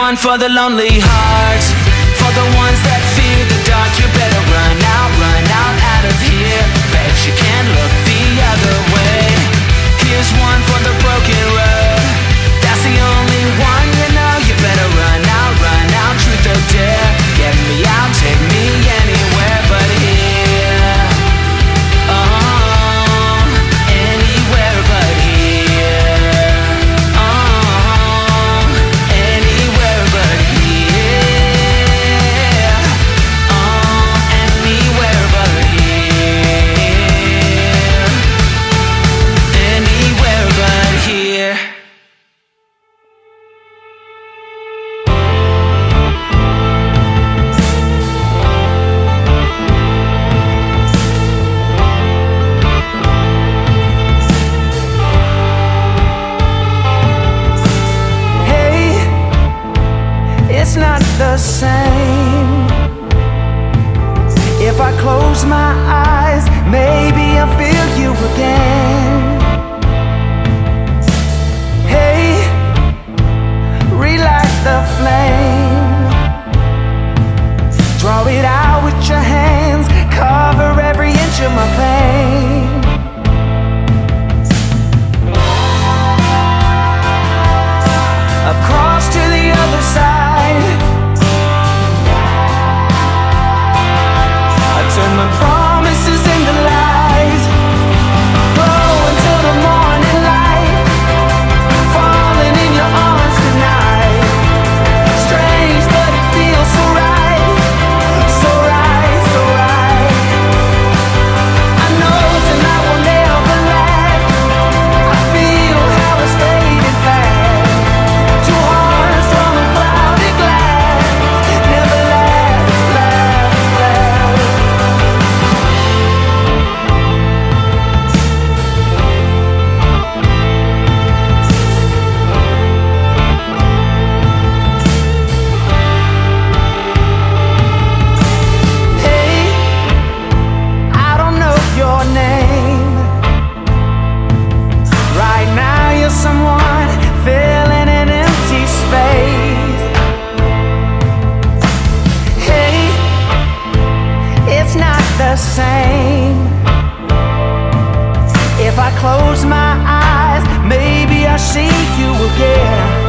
one for the lonely hearts, for the ones that fear the dark. You better run out of here. Bet you can't look the other way. Here's one for the broken road. That's the only one you know. You better run out, truth or dare. Get me out, take me anywhere but here. Oh, anywhere but here. Oh, anywhere but here. Oh, anywhere but here. Anywhere but here. It's not the same. If I close my eyes, maybe I'll feel you again. Hey, relight the flame. Draw it out with your hands. Cover every inch of my pain. I've crossed to the other side. I turn my promises into lies. Glow until the morning light. Falling in your arms tonight. Strange, but it feels so right. So right, so right. I know tonight will never last. I feel how it's fading fast. Two hearts from a clouded glass. Never last, last, last. Hey, I don't know your name. Right now you're someone filling an empty space. Hey, it's not the same. If I close my eyes, maybe I'll see you again.